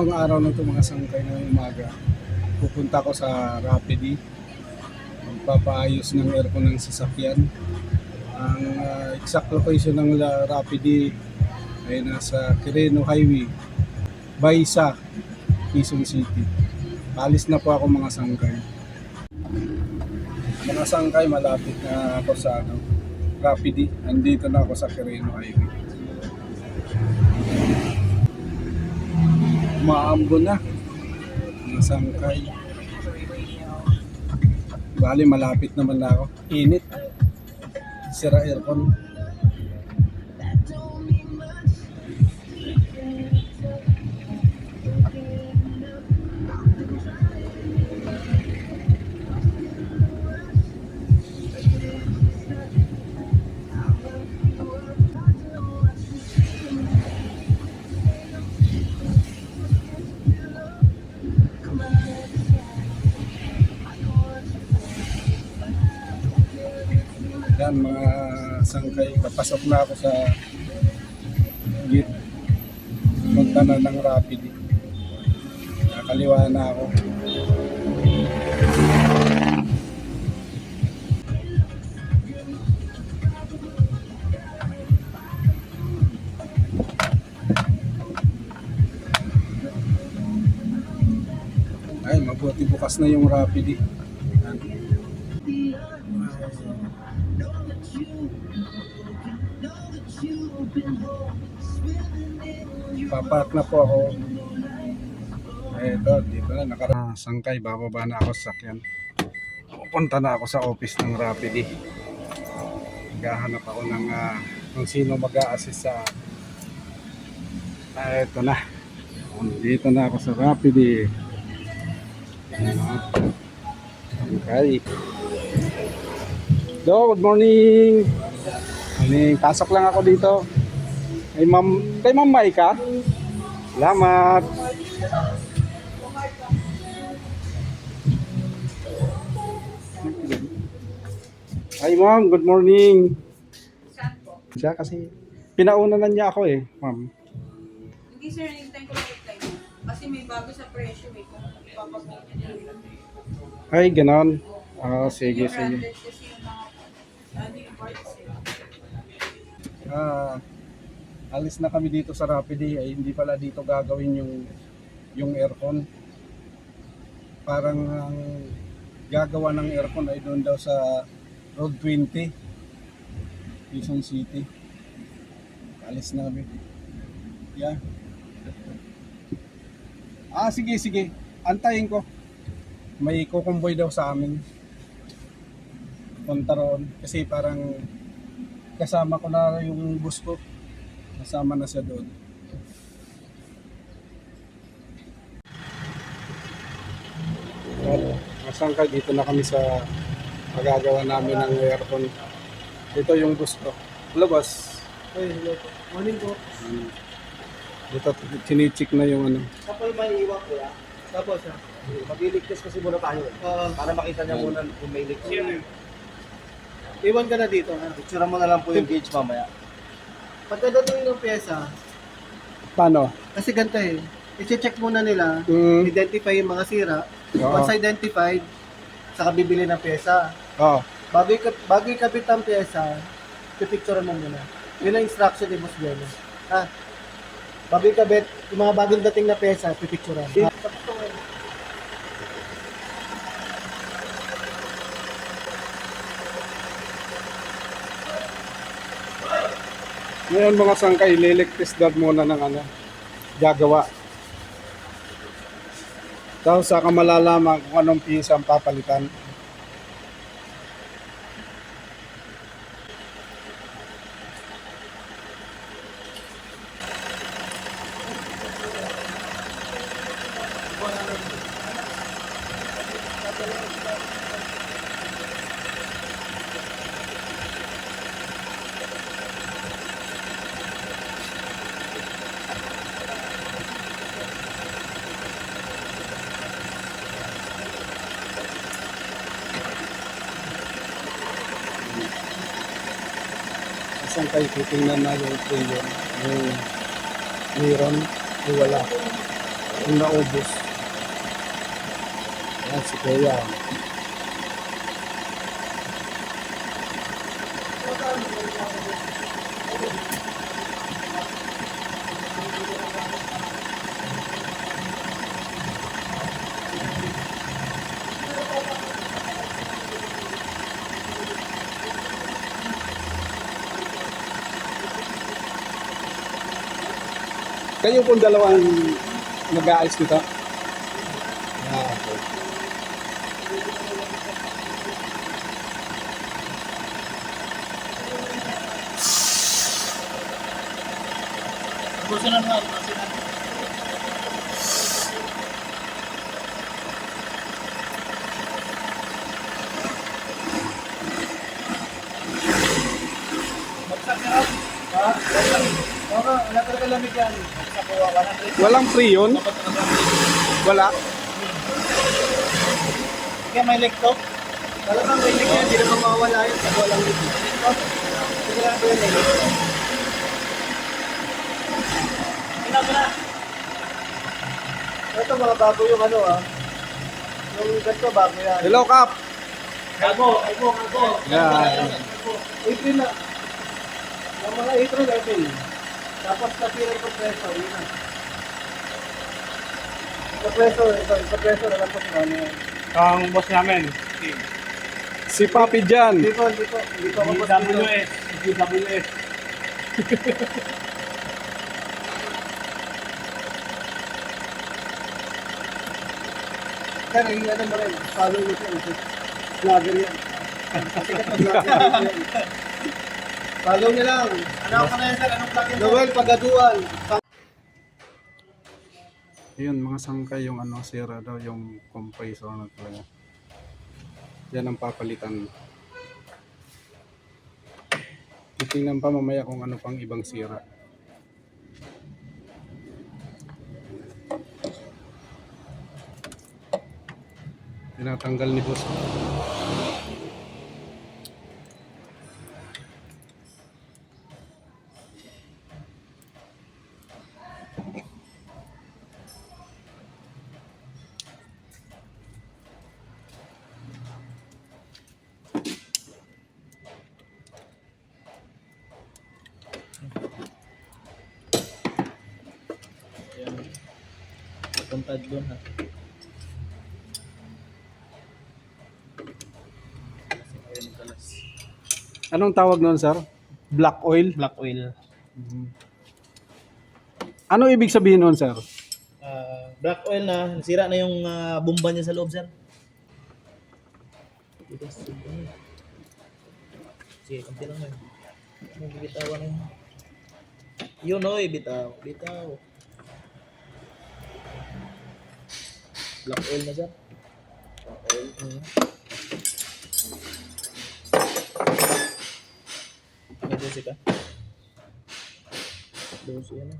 Ngayong araw na ito mga sangkay na umaga, pupunta ko sa Rapidi. Magpapaayos ng aircon ng sasakyan. Ang exact location ng Rapidi ay nasa Quirino Highway, Baysa, Quezon City. Alis na po ako mga sangkay. Mga sangkay, malapit na ako sa Rapidi. Andito na ako sa Quirino Highway. Maambo na mga sangkay. Bali malapit naman na ako. Init. Sira aircon. Yan mga sangkay, papasok na ako sa gate. Punta na ng Rapid. Nakaliwa na ako. Ay, mabuti bukas na yung Rapid. Yan. Papark na po ako. Eto, dito na nakarasangkay. Bababa na ako sa sakyan. Pupunta na ako sa office ng Rapid. Naghahanap ako ng kung sino mag-a-assist sa eto na. Dito na ako sa Rapid. Okay. Good morning. Pasok lang ako dito. Kay Ma'am Maika. Salamat. Hi Ma'am, good morning. Siya kasi pinauna na niya ako Ma'am. Hindi sir, nag-time ko reply mo. Kasi may bago sa presyo kung papag-book niya. Ay, ganon. Sige, sige. Kasi yung mga ano yung parts Alis na kami dito sa Rapid. Ay hindi pala dito gagawin yung aircon. Parang ang gagawa ng aircon ay doon daw sa Road 20, Quezon City. Alis na kami. Yeah. Sige, sige. Antayin ko. May kukumboy daw sa amin. Punta roon. Kasi parang kasama ko na yung bus ko. Kasama na siya doon. Masangka dito na kami sa magagawa namin ng aircon. Ito yung bus ko. Hello boss. Hey, hello po. Morning po. Dito chinichik na yung ano. Kapal may iwan ko ya. Tapos ha. Mag-iligtas kasi muna tayo para makita niya muna kung may ligtas. Iwan ka na dito ha. Picture mo na lang po yung gauge mamaya. Pagkadating ng pyesa, Paano? kasi ganito i-check muna nila, identify yung mga sira. Oo. Once identified, saka bibili ng pyesa. Oo. Bago ikabit ang pyesa, pipicturean mo muna. Yun ang instruction ni Boss Bueno. Bago ikabit, yung mga bagong dating na pyesa, pipicturean. Ngayon mga sangkay, liliktis dad muna ng ano, gagawa. Tapos saka malalaman kung anong piece ang papalitan. Isang kayo titingnan na yung yung meron ay wala. Yung naubos. Ayan si Kuya. Kayo pong dalawang nag-aayos nito? Okay. Gusto na naman. Bagsak na rin. Ha? Oo, wala talaga lamig yan. Bagsak ko, wala na rin. Walang free yun? Wala? Kaya may lekto? Talagang may lekto yan, hindi naman mawawala yun pag walang lekto. Sige lang po yun eh. Pina. Ito mga bago yung ano ah. Yung ganito bago yan. Hello, Kap! Bago. Yan. April na. Yung mga April, April. Tapos natira yung compressor, yun na. Compressor, alam ko kung ano yan. Ang boss namin, Si Papi dyan. Hindi ko ako GWS, GWS. Kaya naging ano mo rin, follow mo siya. Vlogger yan. Sikat na vlogger yan. Follow niya lang. Ano ka na yan sir? Anong vlogger mo? Noel Pagaduan. Yun, mga sangkay yung ano, sira daw yung compressor na talaga. Yan ang papalitan. Titingnan pa mamaya kung ano pang ibang sira. Tinatanggal ni boss. Puntad doon ha. Anong tawag noon, sir? Black oil? Black oil. Ano ibig sabihin noon, sir? Black oil na, nasira na yung bomba niya sa loob sir. Sige, kampi lang yun. Bitawan na yun. Yun oy, bitaw. Black oil na sir. Black oil. May dosi ka? Dosi yan.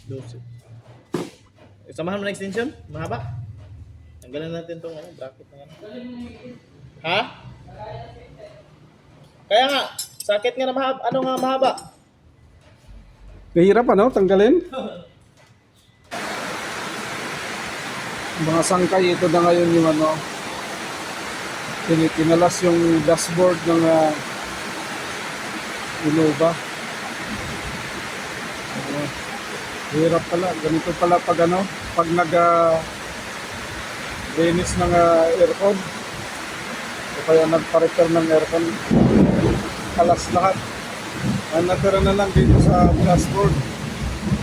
Dosi. Samahan mo na extension? Mahaba? Tanggalan natin itong bracket na ano. Ha? Kaya nga, sakit nga na mahaba. Ano nga mahaba? Mahirap ano, tanggalin? Mga sangkay, ito na ngayon yung ano, kinalas yung dashboard ng Innova. Hirap pala, ganito pala pag ano, pag linis ng aircon o kaya nagpa-repair ng aircon, kalas lahat. Ang natira na lang dito sa dashboard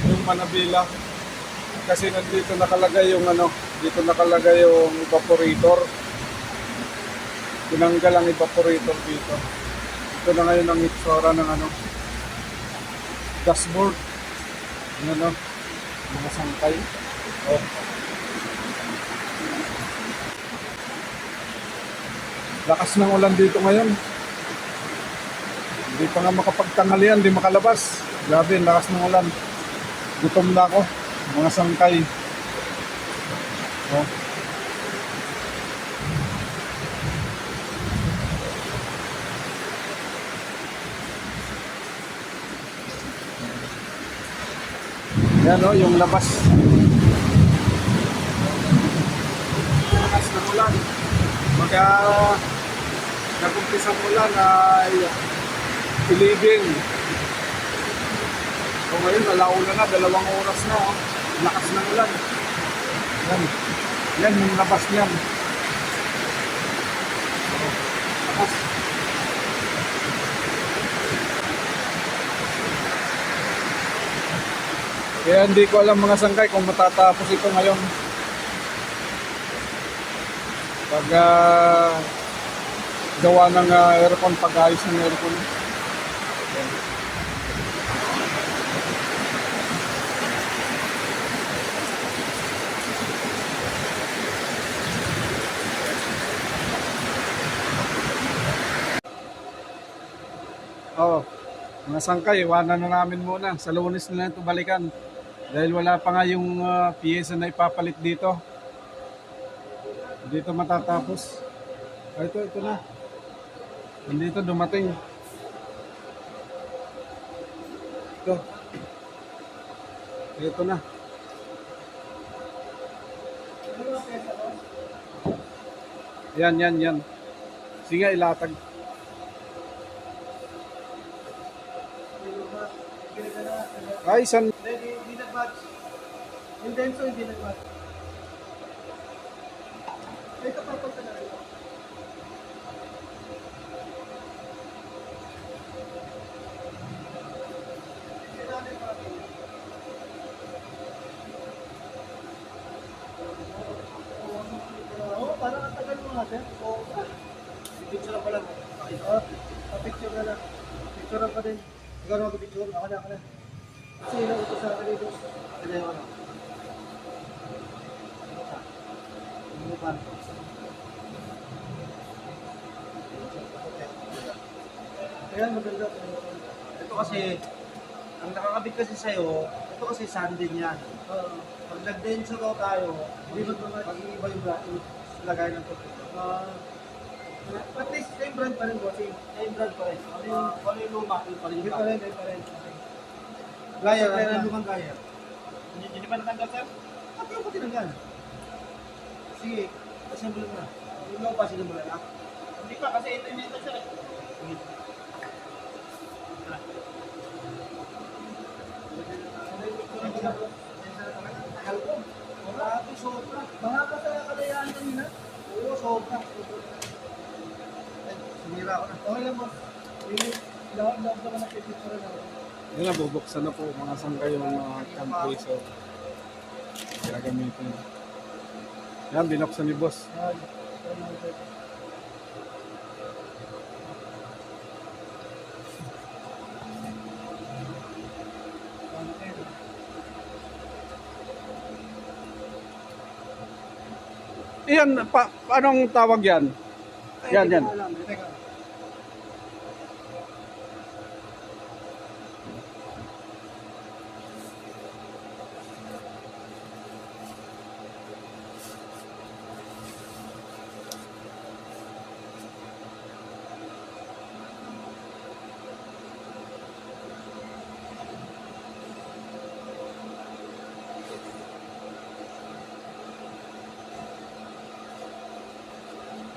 yung manabila kasi nandito nakalagay yung ano, dito nakalagay yung evaporator. Tinanggal ang evaporator dito. Ito na ngayon ang itsura ng ano, dashboard. Ano, mga sangkay. Oh. Lakas ng ulan dito ngayon. Hindi pa nga makapagtanghalian, hindi makalabas. Grabe, lakas ng ulan. Gutom na ako, mga sangkay. Oh. Yan o, yung labas. Lakas ng ulan. Pagka nag-umpisang ulan ay iliging. So ngayon, alauna na, 2 oras na. Oh. Lakas ng ulan. Yan. Yan yung labas niyan. Lakas. Kaya hindi ko alam mga sangkay kung matatapos ito ngayon. Pag gawa ng aircon, pag-ayos ng aircon. Oh, mga sangkay, iwanan na namin muna. Sa Lunes na lang ito balikan. Dahil wala pa nga yung piyesa na ipapalit dito. Dito matatapos. Ah, ito na. Nandito dumating. Ito. Ito na. Yan. Sige, ilatag. Ay, Hindi nag-match. Yung denso hindi nag-match. Ito purple ka na rin. Oo, parang ang tagal mo natin. Oo. Picture lang pala. Picture na lang. Picture pa din. Ikaw na mag-picture. Ako na. Kasi ilang sa akin dito. Kaya yung ano. Ano ba? Ayan, maganda. Ito kasi, ang nakakabit kasi sa'yo, ito kasi sandin yan. Pag nag-denso daw tayo, mag-iiba yung lagay ng tubig. At least, same brand pa rin, bossing. Same brand pa rin. Ano yung luma? Yung pa rin. Gaya, kaya na lumang gaya. Hindi ba natanggal, sir? At yung pati lang yan. Sige, assemble mo na. Yung mga pasilin mo na. Hindi pa, kasi ito yung sir. Grabe, sobra. Mga pa sa kalayaan kanina. Oo, sobra. Sinira ako na. Okay lang, boss. Lawag ka na pipicture na. Yan na, bubuksan na po mga sangkay yung compresso. Gagamitin. Yan, binuksan ni boss. Yan, anong tawag yan? Yan. Teka.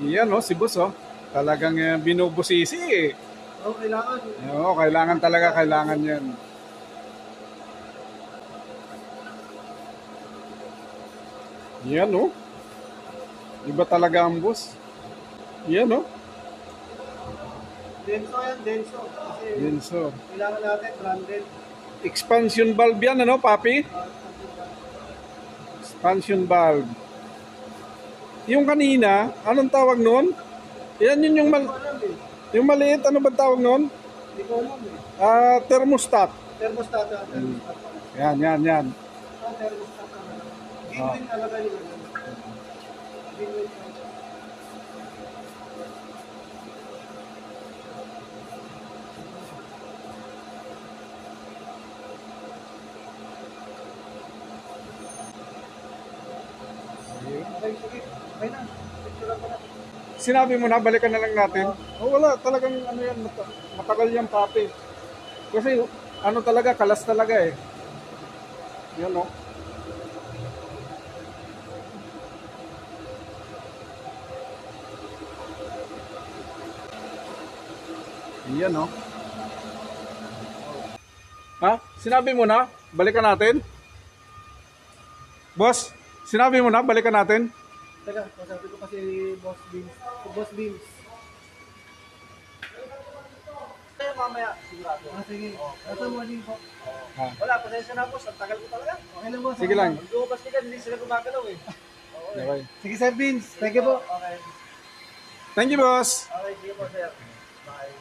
Yan si boss Talagang binubusisi eh. Oo, kailangan. Oo, kailangan yan. Yan Iba talaga ang boss. Yan Denso yan, denso. Kasi Denso. kailangan natin branded. Expansion valve yan papi? Expansion valve. Yung kanina, anong tawag noon? Yan yun yung maliit, ano ba tawag noon? Hindi ko alam Thermostat. Thermostat. Yan. Thermostat. Gawin talaga yun. Gawin. Sige. Okay na. Picture ko na. Sinabi mo na, balikan na lang natin. Wala, talagang yan, matagal yan papi. Kasi talaga, kalas talaga eh. Yan o. Yan o. Ha? Sinabi mo na? Balikan natin? Boss, sinabi mo na? Balikan natin? Teka, sabi ko kasi Boss Beans. Boss Beans. Kaya mamaya, sigurado. Sige. Ito morning po. Ha? Wala, pasensya na po. Ang tagal ko talaga. Okay lang po. Sige lang. Lumabas ka dyan, hindi sila gumagalaw eh. Okay. Sige, Sir Beans. Thank you po. Okay. Thank you, boss. Okay, sige po, sir. Bye.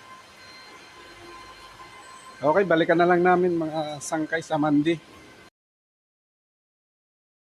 Okay, balikan na lang namin mga sangkay sa Mandi.